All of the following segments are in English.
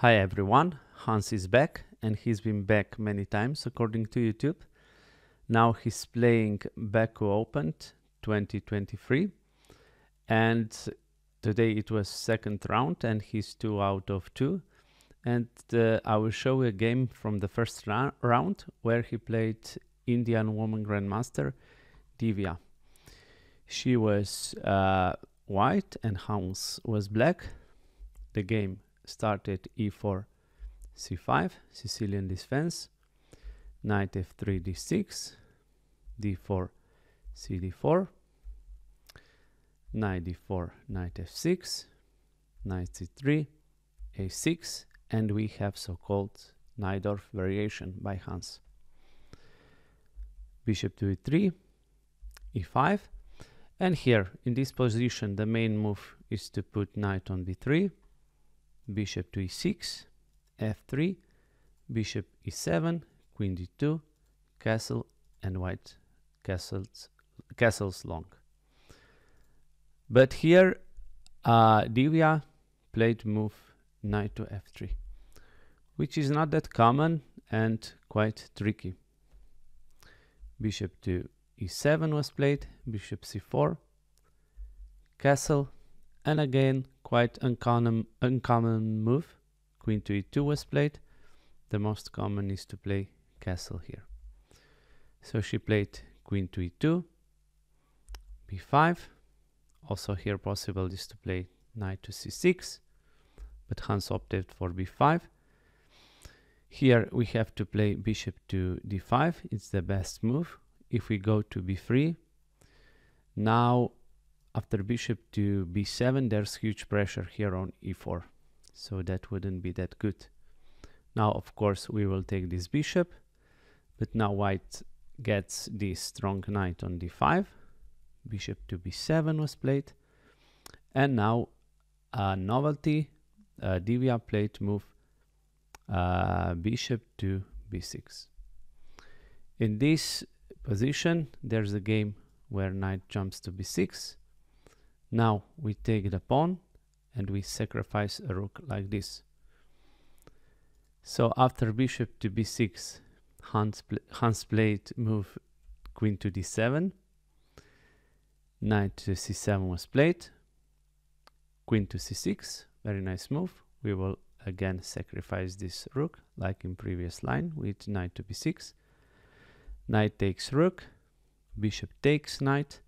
Hi everyone, Hans is back and he's been back many times according to YouTube. Now he's playing Baku Open 2023 and today it was second round and he's 2 out of 2. And I will show you a game from the first round where he played Indian woman grandmaster Divya. She was white and Hans was black. The game started e4, c5, Sicilian defense, knight f3, d6, d4, cd4, knight d4, knight f6, knight c3, a6, and we have so-called Najdorf variation by Hans. Bishop to e3, e5, and here in this position the main move is to put knight on b3, bishop to e6, f3, bishop e7, queen d2, castle, and white castles long. But here Divya played move knight to f3, which is not that common and quite tricky. Bishop to e7 was played, bishop c4, castle, and again quite uncommon move, queen to e2 was played. The most common is to play castle here. So she played queen to e2, b5. Also here possible is to play knight to c6, but Hans opted for b5. Here we have to play bishop to d5, it's the best move. If we go to b3, now after bishop to b7 there's huge pressure here on e4, so that wouldn't be that good. Now of course we will take this bishop, but now white gets this strong knight on d5, bishop to b7 was played, and now novelty, Divya played move bishop to b6. In this position there's a game where knight jumps to b6. Now we take the pawn and we sacrifice a rook like this. So after bishop to b6, Hans played move queen to d7, knight to c7 was played, queen to c6, very nice move. We will again sacrifice this rook like in previous line with knight to b6, knight takes rook, bishop takes knight,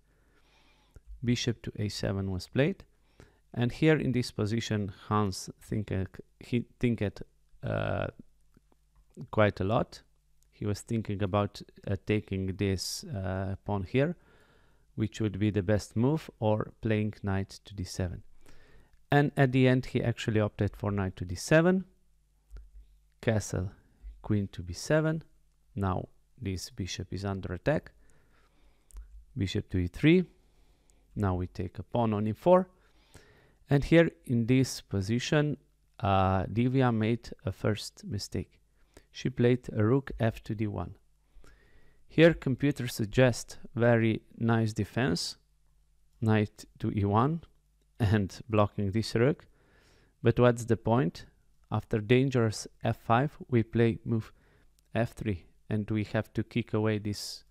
bishop to a7 was played, and here in this position Hans think quite a lot. He was thinking about taking this pawn here, which would be the best move, or playing knight to d7. And at the end he actually opted for knight to d7, castle, queen to b7. Now this bishop is under attack, bishop to e3. Now we take a pawn on e4, and here in this position Divya made a first mistake. She played a rook f to d1. Here computer suggests very nice defense, knight to e1 and blocking this rook, but what's the point? After dangerous f5 we play move f3 and we have to kick away this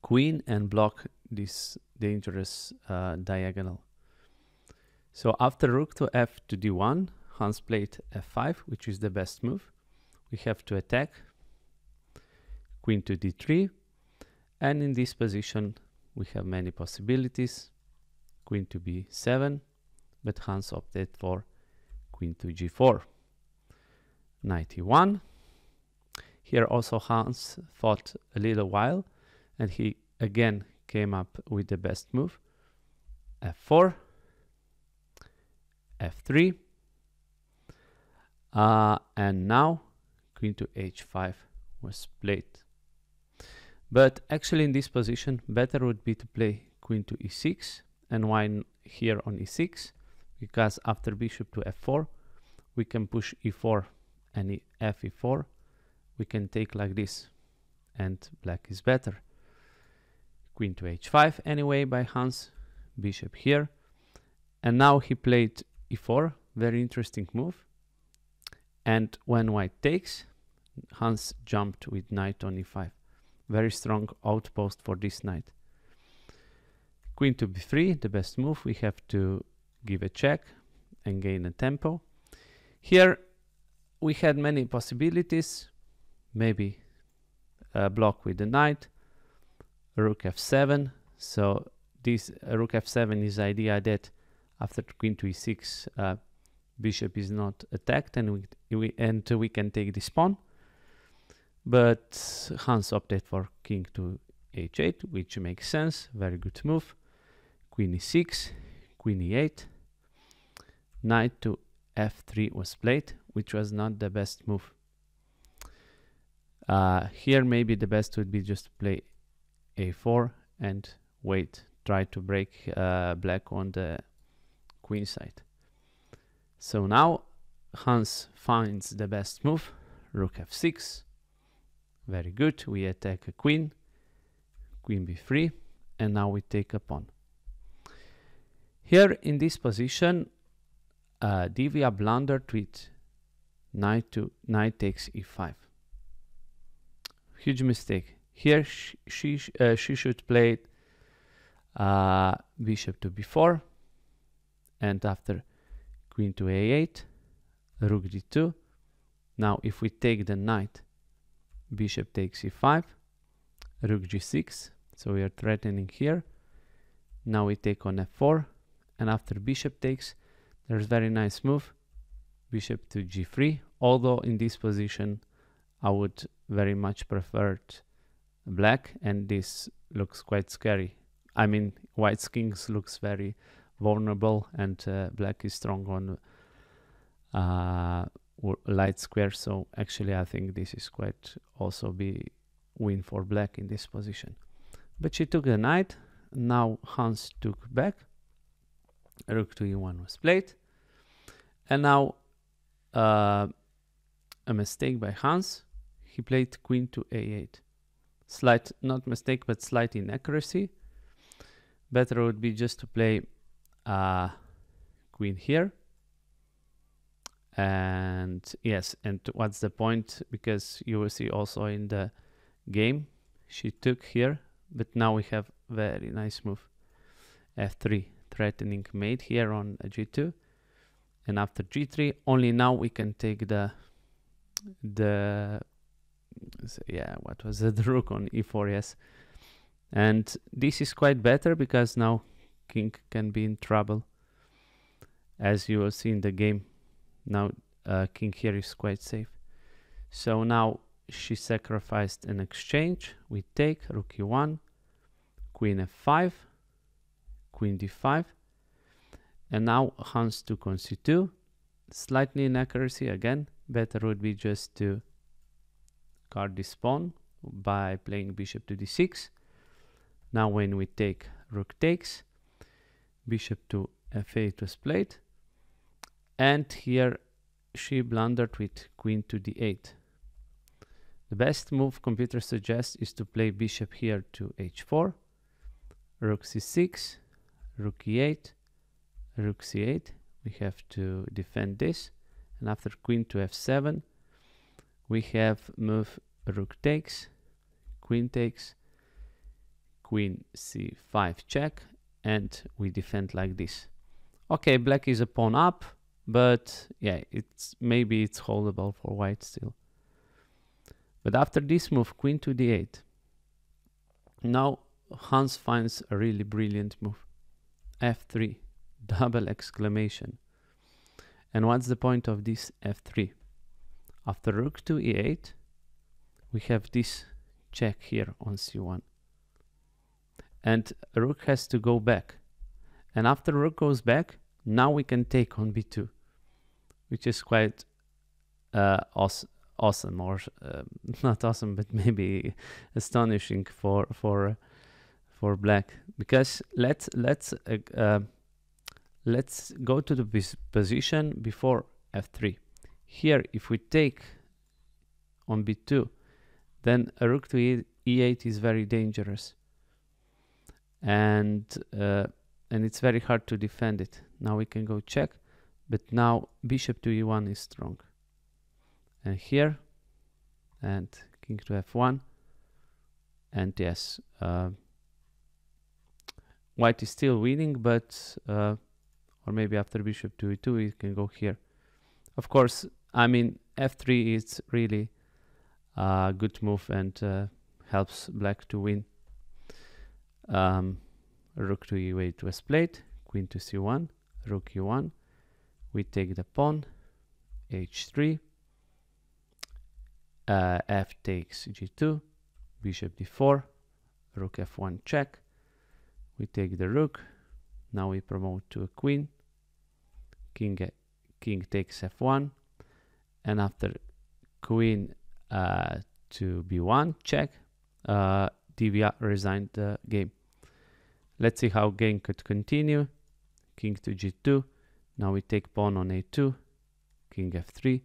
queen and block this dangerous diagonal. So after rook to f to d1, Hans played f5, which is the best move. We have to attack, queen to d3, and in this position we have many possibilities. Queen to b7, but Hans opted for queen to g4, knight e1. Here also Hans fought a little while and he again came up with the best move, f4, f3, and now queen to h5 was played. But actually in this position better would be to play queen to e6, and why here on e6? Because after bishop to f4 we can push e4 and fe4, we can take like this and black is better. Queen to h5 anyway by Hans, bishop here, and now he played e4, very interesting move. And when white takes, Hans jumped with knight on e5. Very strong outpost for this knight. Queen to b3, the best move. We have to give a check and gain a tempo. Here we had many possibilities. Maybe a block with the knight, rook f7. So this rook f7 is the idea that after queen to e6, bishop is not attacked, and we can take this pawn. But Hans opted for king to h8, which makes sense. Very good move. Queen e6, queen e8, knight to f3 was played, which was not the best move. Here maybe the best would be just to play a4 and wait, try to break black on the queen side. So now Hans finds the best move, rook f6. Very good. We attack a queen, queen b3, and now we take a pawn. Here in this position, Divya blundered with knight takes e5. Huge mistake. Here she should play bishop to b4, and after queen to a8, rook d2. Now if we take the knight, bishop takes e5, rook g6, so we are threatening here. Now we take on f4, and after bishop takes, there's very nice move, bishop to g3, although in this position I would very much prefer black, and this looks quite scary. I mean, white's kings looks very vulnerable, and black is strong on light square, so actually I think this is quite also be win for black in this position. But she took the knight. Now Hans took back, rook to e1 was played, and now a mistake by Hans. He played queen to a8. Slight, not mistake, but slight inaccuracy. Better would be just to play queen here. And yes, and what's the point? Because you will see also in the game, she took here, but now we have very nice move, f3, threatening mate here on g2, and after g3, only now we can take the what was it, the rook on e4, yes. And this is quite better because now king can be in trouble, as you will see in the game. Now king here is quite safe. So now she sacrificed an exchange. We take rook e1, queen f5, queen d5, and now Hans took on c2. Slightly inaccuracy again. Better would be just to guard this pawn by playing bishop to d6. Now when we take, rook takes, bishop to f8 was played, and here she blundered with queen to d8. The best move computer suggests is to play bishop here to h4, rook c6, rook e8, rook c8. We have to defend this, and after queen to f7, we have move rook takes, queen takes, queen c5 check, and we defend like this. Okay, black is a pawn up, but yeah, maybe it's holdable for white still. But after this move, queen to d8, now Hans finds a really brilliant move, f3, double exclamation. And what's the point of this f3? After rook to e8, we have this check here on c1, and rook has to go back, and after rook goes back, now we can take on b2, which is quite awesome, or not awesome, but maybe astonishing for black. Because let's go to the position before f3. Here, if we take on b2, then a rook to e8 is very dangerous, and it's very hard to defend it. Now we can go check, but now bishop to e1 is strong. and here, and king to f1, and yes, white is still winning, but or maybe after bishop to e2 we can go here. Of course, I mean f3 is really a good move and helps black to win. Rook to e8 was played, queen to c1, rook e1, we take the pawn, h3, f takes g2, bishop d4, rook f1 check, we take the rook, now we promote to a queen, king takes f1, and after queen to b1 check, Divya resigned the game. Let's see how game could continue. King to g2, now we take pawn on a2, king f3,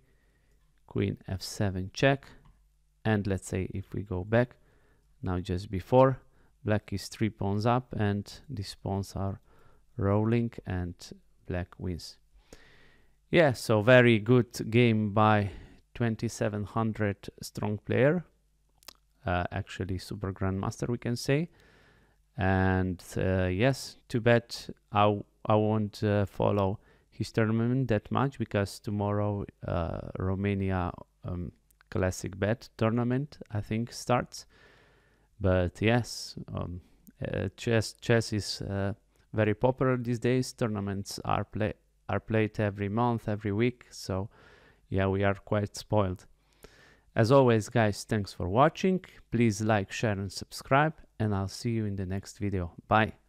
queen f7 check, and let's say if we go back, now just before, black is 3 pawns up and these pawns are rolling and black wins. Yeah, so very good game by 2700 strong player, actually super grandmaster we can say. And yes, too bad I won't follow his tournament that much, because tomorrow Romania classic bet tournament I think starts. But yes, chess is very popular these days. Tournaments are played every month, every week, so yeah, we are quite spoiled. As always guys, thanks for watching. Please like, share and subscribe, and I'll see you in the next video. Bye.